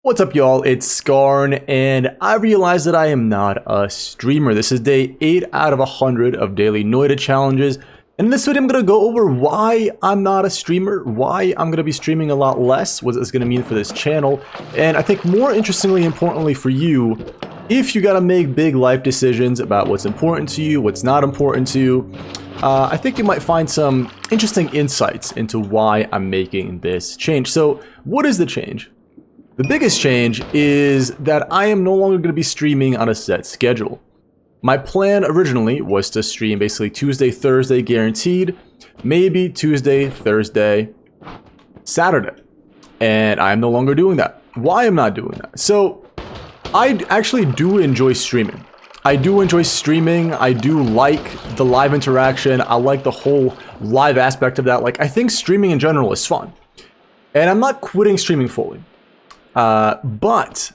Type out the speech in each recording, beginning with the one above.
What's up, y'all? It's Skarn, and I realized that I am not a streamer. This is day 8 out of 100 of daily Noita challenges. And in this video, I'm going to go over why I'm not a streamer, why I'm going to be streaming a lot less, what it's going to mean for this channel, and I think more interestingly, importantly for you, if you got to make big life decisions about what's important to you, what's not important to you, I think you might find some interesting insights into why I'm making this change. So, what is the change? The biggest change is that I am no longer going to be streaming on a set schedule. My plan originally was to stream basically Tuesday, Thursday guaranteed, maybe Tuesday, Thursday, Saturday. And I'm no longer doing that. Why am I not doing that? So I actually do enjoy streaming. I do enjoy streaming. I do like the live interaction. I like the whole live aspect of that. Like, I think streaming in general is fun. And I'm not quitting streaming fully. But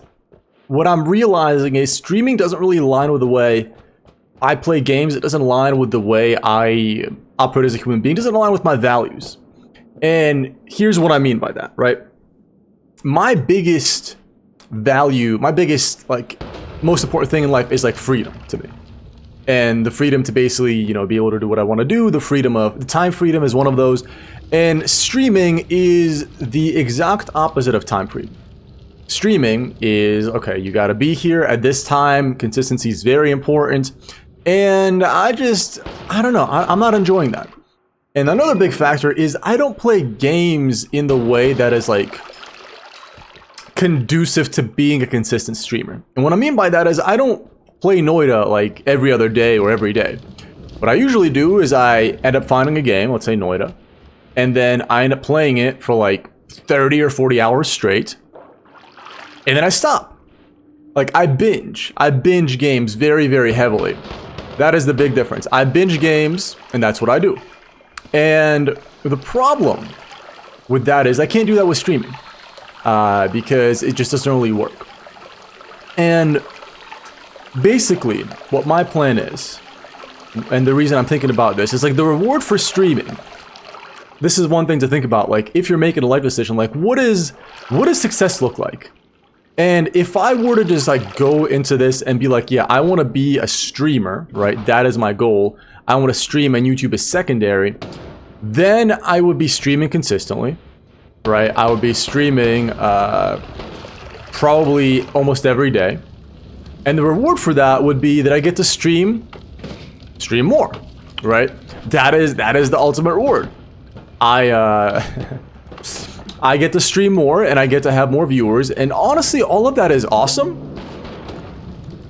what I'm realizing is streaming doesn't really align with the way I play games. It doesn't align with the way I operate as a human being. It doesn't align with my values. And here's what I mean by that, right? My biggest value, my biggest, most important thing in life is freedom to me. And the freedom to basically, be able to do what I want to do. The time freedom is one of those. And streaming is the exact opposite of time freedom. Streaming is, okay, you gotta be here at this time, consistency is very important, and I don't know, I'm not enjoying that. And another big factor is I don't play games in the way that is conducive to being a consistent streamer. And what I mean by that is I don't play Noita every other day or every day. What I usually do is I end up finding a game, let's say Noita, and then I end up playing it for 30 or 40 hours straight. And then I stop. I binge games very, very heavily. That is the big difference. I binge games, and that's what I do. And the problem with that is I can't do that with streaming. Because it just doesn't really work. And basically, what my plan is, and the reason I'm thinking about this, is the reward for streaming. This is one thing to think about. If you're making a life decision, what does success look like? And if I were to just go into this and be yeah, I want to be a streamer, right? That is my goal. I want to stream and YouTube is secondary. Then I would be streaming consistently, right? I would be streaming probably almost every day. And the reward for that would be that I get to stream more, right? That is the ultimate reward. I get to stream more and I get to have more viewers, and honestly all of that is awesome,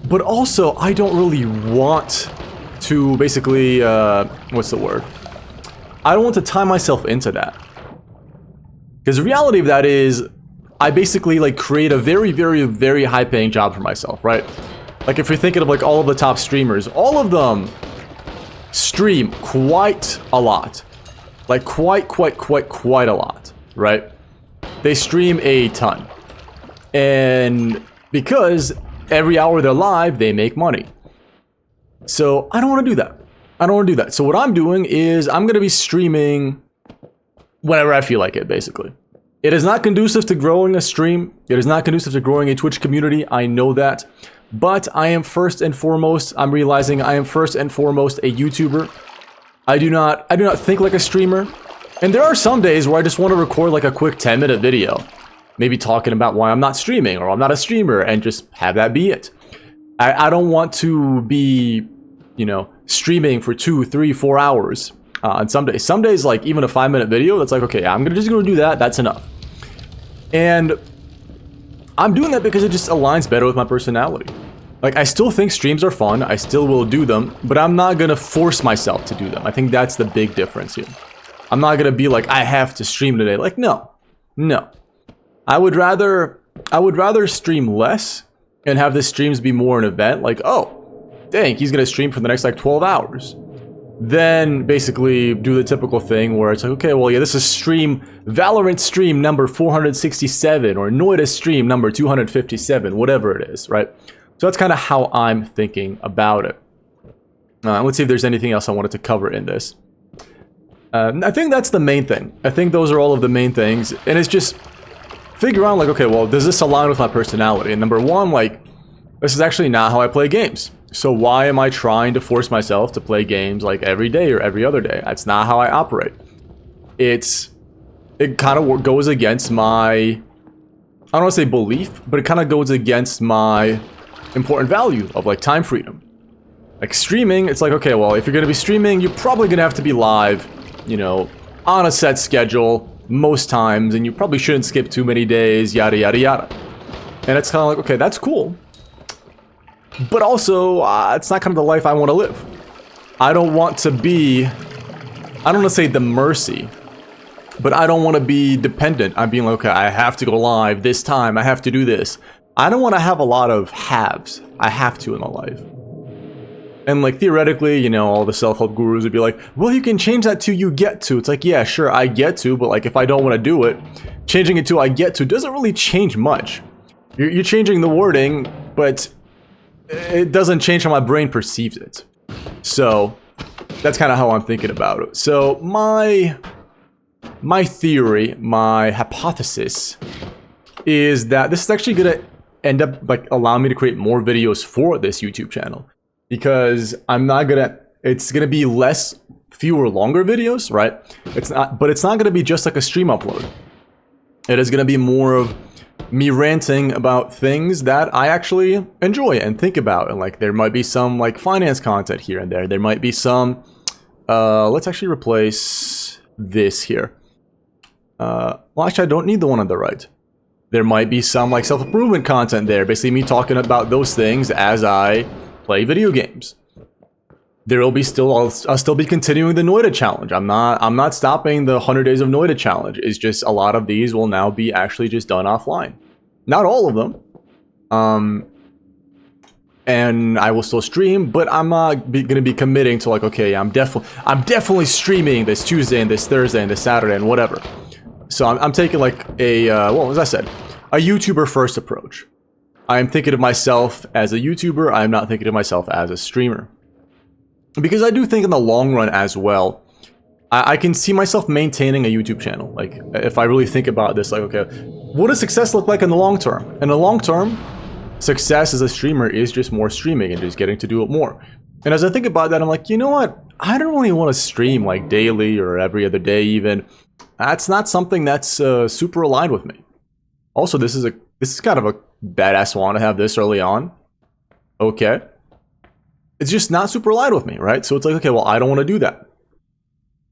but also I don't really want to basically what's the word? I don't want to tie myself into that, because the reality of that is I basically create a very, very, very high paying job for myself, right? If you're thinking of all of the top streamers, all of them stream quite a lot, quite a lot, right? They stream a ton. And because every hour they're live, they make money. So I don't want to do that. I don't want to do that. So what I'm doing is I'm going to be streaming whenever I feel like it, basically. It is not conducive to growing a stream. It is not conducive to growing a Twitch community. I know that. But I am first and foremost, I'm realizing I am first and foremost a YouTuber. I do not think like a streamer. And there are some days where I just want to record a quick 10-minute video. Maybe talking about why I'm not streaming or I'm not a streamer, and just have that be it. I don't want to be, streaming for 2, 3, 4 hours on some days. Some days, even a 5-minute video, that's okay, I'm just going to do that. That's enough. And I'm doing that because it just aligns better with my personality. I still think streams are fun. I still will do them, but I'm not going to force myself to do them. I think that's the big difference here. I'm not gonna be I have to stream today. No. I would rather stream less and have the streams be more an event. Oh, dang, he's gonna stream for the next 12 hours. Then basically do the typical thing where it's okay, well, yeah, this is Valorant stream number 467 or Noita stream number 257, whatever it is, right? So that's kind of how I'm thinking about it. Let's see if there's anything else I wanted to cover in this. I think that's the main thing. I think those are all of the main things, and it's just figure out like, okay, well, does this align with my personality? And number one, like, this is actually not how I play games. So why am I trying to force myself to play games like every day or every other day? That's not how I operate. It kind of goes against my, I don't want to say belief, but it kind of goes against my important value of like time freedom. Like streaming, it's like, okay, well, if you're going to be streaming, you're probably going to have to be live, you know, on a set schedule most times, and you probably shouldn't skip too many days, yada, yada, yada. And it's kind of like, okay, that's cool. But also, it's not kind of the life I want to live. I don't want to be, I don't want to say the mercy, but I don't want to be dependent on being like, okay, I have to go live this time, I have to do this. I don't want to have a lot of haves. I have to in my life. And like theoretically, you know, all the self-help gurus would be like, well, you can change that to you get to. It's like, yeah, sure, I get to, but like if I don't want to do it, changing it to I get to doesn't really change much. You're changing the wording, but it doesn't change how my brain perceives it. So that's kind of how I'm thinking about it. So my theory, my hypothesis is that this is actually going to end up like allowing me to create more videos for this YouTube channel. Because I'm not gonna, it's gonna be fewer longer videos, right? But it's not gonna be just like a stream upload. It is gonna be more of me ranting about things that I actually enjoy and think about. And like, there might be some like finance content here and there. There might be some, let's actually replace this here. Well, actually, I don't need the one on the right. There might be some like self-improvement content there. Basically me talking about those things as I play video games. There will be I'll still be continuing the Noita challenge. I'm not stopping the 100 days of Noita challenge. It's just a lot of these will now be actually just done offline. Not all of them. And I will still stream, but I'm not going to be committing to like, okay, I'm definitely streaming this Tuesday and this Thursday and this Saturday and whatever. So I'm taking like a well, as I said, a YouTuber first approach. I'm thinking of myself as a YouTuber. I'm not thinking of myself as a streamer. Because I do think in the long run as well, I can see myself maintaining a YouTube channel. Like, if I really think about this, like, okay, what does success look like in the long term? In the long term, success as a streamer is just more streaming and just getting to do it more. And as I think about that, I'm like, you know what? I don't really want to stream like daily or every other day even. That's not something that's super aligned with me. Also, this is kind of a badass want to have this early on. Okay. It's just not super aligned with me, right? So it's like, okay, well, I don't want to do that.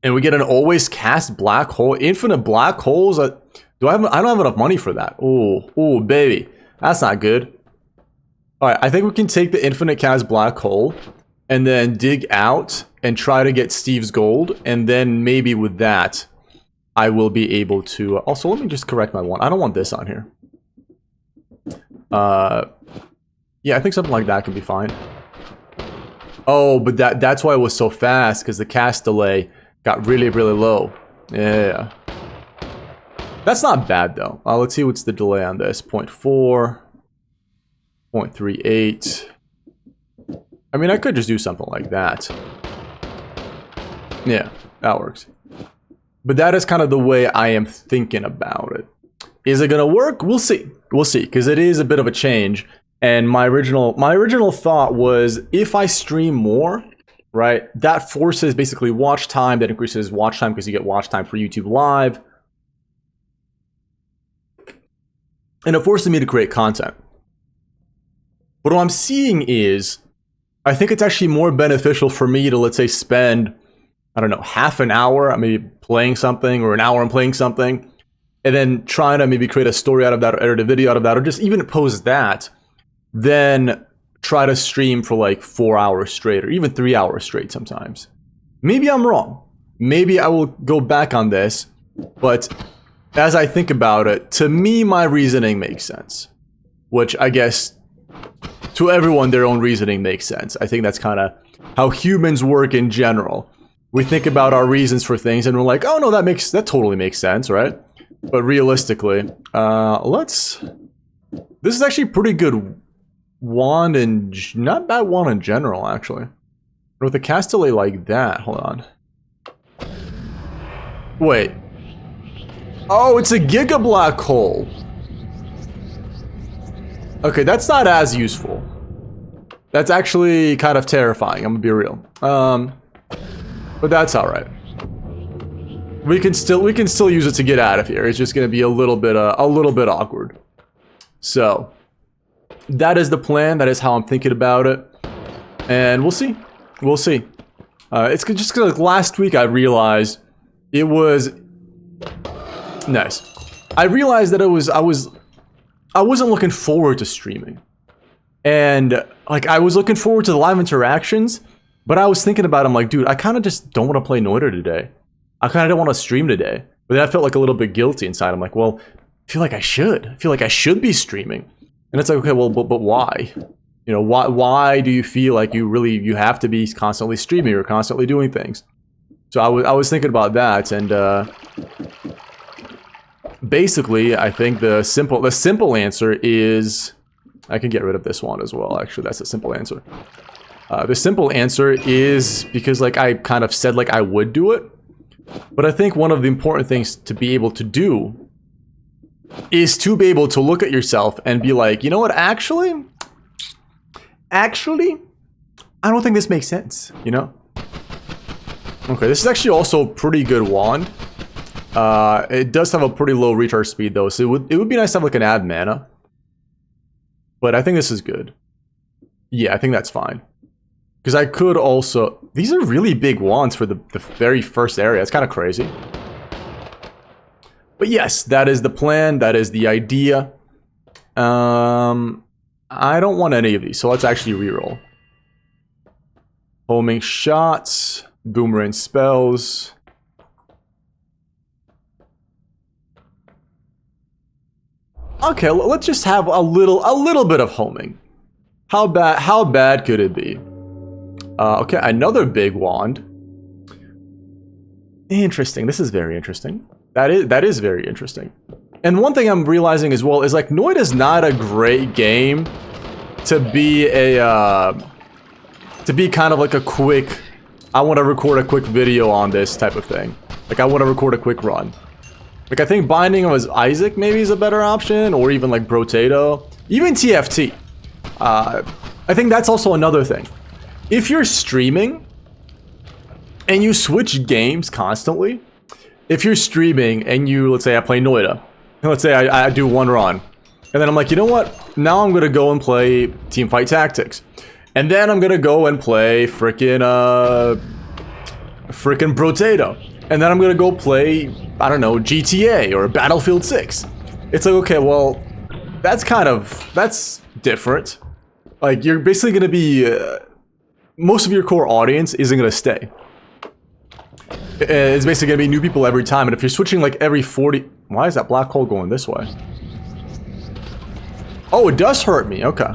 And we get an always cast black hole, infinite black holes. I don't have enough money for that. Oh, baby. That's not good. All right, I think we can take the infinite cast black hole and then dig out and try to get Steve's gold. And then maybe with that, I will be able to... Also, let me just correct my one. I don't want this on here. Yeah, I think something like that could be fine. Oh, but that's why it was so fast, because the cast delay got really, really low. Yeah. That's not bad, though. Let's see what's the delay on this. 0.4. 0.38. I mean, I could just do something like that. Yeah, that works. But that is kind of the way I am thinking about it. Is it going to work? We'll see. We'll see, because it is a bit of a change. And my original thought was, if I stream more, right, that forces basically watch time. That increases watch time because you get watch time for YouTube Live. And it forces me to create content. But what I'm seeing is, I think it's actually more beneficial for me to, let's say, spend, I don't know, half an hour maybe playing something, or an hour on playing something, and then trying to maybe create a story out of that, or edit a video out of that, or just even post that, then try to stream for like 4 hours straight, or even 3 hours straight sometimes. Maybe I'm wrong. Maybe I will go back on this, but as I think about it, to me, my reasoning makes sense. Which I guess, to everyone, their own reasoning makes sense. I think that's kind of how humans work in general. We think about our reasons for things and we're like, oh no, that totally makes sense, right? But realistically, this is actually pretty good wand, and not bad wand in general, actually. With a cast delay like that, hold on. Wait. Oh, it's a giga black hole. Okay, that's not as useful. That's actually kind of terrifying, I'm gonna be real. But that's alright. We can still use it to get out of here. It's just gonna be a little bit awkward. So that is the plan, that is how I'm thinking about it. And we'll see. We'll see. It's just cause like last week I realized it was nice. I realized that I wasn't looking forward to streaming. And like I was looking forward to the live interactions, but I was thinking about it, I'm like, dude, I kind of just don't want to play Noita today. I kind of don't want to stream today. But then I felt like a little bit guilty inside. I'm like, well, I feel like I should. I feel like I should be streaming. And it's like, okay, well, but why? You know, why do you feel like you have to be constantly streaming or constantly doing things? So I was thinking about that, and basically, I think the simple answer is, I can get rid of this one as well. Actually, that's a simple answer. The simple answer is because like I kind of said like I would do it, but I think one of the important things to be able to do is to be able to look at yourself and be like, you know what, actually, I don't think this makes sense, you know? Okay, this is actually also a pretty good wand. It does have a pretty low recharge speed though, so it would be nice to have like an add mana. But I think this is good. Yeah, I think that's fine. Because I could also... These are really big wands for the very first area. It's kind of crazy. But yes, that is the plan. That is the idea. I don't want any of these, so let's actually reroll. Homing shots. Boomerang spells. Okay, let's just have a little bit of homing. How bad could it be? Okay, another big wand. Interesting. This is very interesting. That is very interesting. And one thing I'm realizing as well is like Noita's not a great game to be kind of like a quick, I want to record a quick video on this type of thing. Like I want to record a quick run. Like I think Binding of Isaac maybe is a better option, or even like Brotato, even TFT. I think that's also another thing. If you're streaming and you switch games constantly, if you're streaming and let's say I play Noita, and let's say I do one run, and then I'm like, you know what? Now I'm gonna go and play Teamfight Tactics, and then I'm gonna go and play frickin' Brotato, and then I'm gonna go play, I don't know, GTA or Battlefield 6. It's like, okay, well, that's different. Like you're basically gonna be most of your core audience isn't gonna stay. It's basically gonna be new people every time, and if you're switching like every 40... Why is that black hole going this way? Oh, it does hurt me, okay.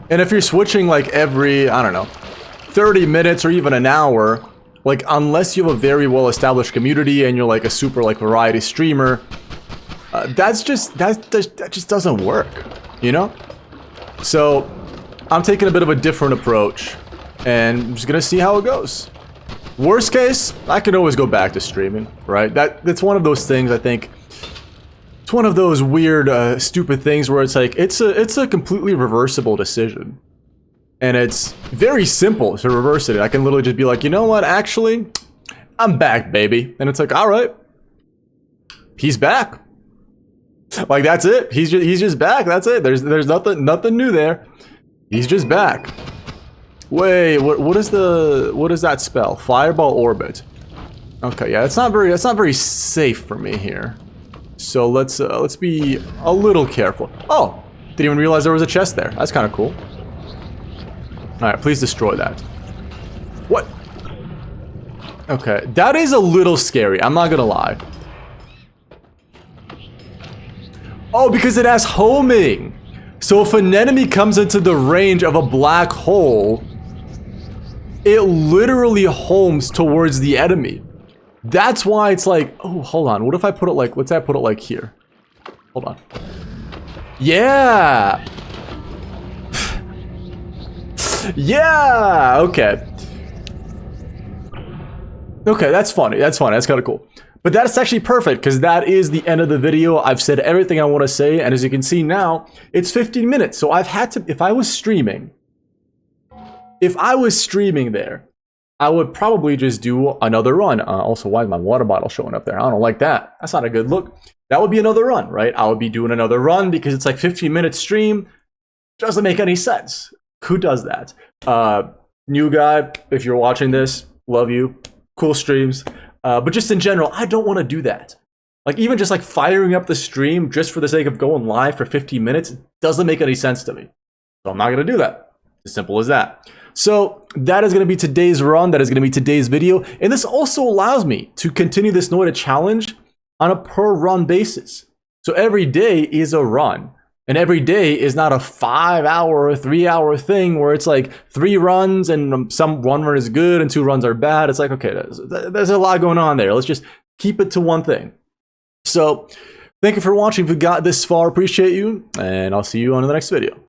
And if you're switching like every, I don't know, 30 minutes or even an hour, like unless you have a very well established community and you're like a super like variety streamer, that just doesn't work, you know? So I'm taking a bit of a different approach, and I'm just gonna see how it goes. Worst case, I can always go back to streaming, right? That's one of those things, I think. It's one of those weird, stupid things where it's like, it's a completely reversible decision. And it's very simple to reverse it. I can literally just be like, you know what, actually, I'm back, baby. And it's like, alright. He's back. Like, that's it. He's just back, that's it. There's nothing new there. He's just back. Wait, what is that spell? Fireball Orbit. Okay, yeah, it's not very safe for me here. So let's be a little careful. Oh, didn't even realize there was a chest there. That's kind of cool. All right, please destroy that. What? Okay, that is a little scary. I'm not gonna lie. Oh, because it has homing. So if an enemy comes into the range of a black hole, it literally homes towards the enemy. That's why it's like, oh, hold on. What if I put it like, let's say I put it like here. Hold on. Yeah. Yeah, okay. Okay, that's funny. That's funny. That's kind of cool. But that's actually perfect because that is the end of the video. I've said everything I want to say, and as you can see now, it's 15 minutes. So I've had to, if I was streaming there, I would probably just do another run. Also, why is my water bottle showing up there? I don't like that. That's not a good look. That would be another run, right? I would be doing another run because it's like 15 minute stream. Doesn't make any sense. Who does that? New guy, if you're watching this, love you. Cool streams. But just in general, I don't want to do that. Like even just like firing up the stream just for the sake of going live for 15 minutes doesn't make any sense to me. So I'm not going to do that. As simple as that. So that is going to be today's run. That is going to be today's video. And this also allows me to continue this Noita challenge on a per run basis. So every day is a run. And every day is not a 5 hour or 3 hour thing where it's like 3 runs and one run is good and 2 runs are bad. It's like, okay, there's a lot going on there. Let's just keep it to one thing. So thank you for watching. If you got this far, appreciate you. And I'll see you on the next video.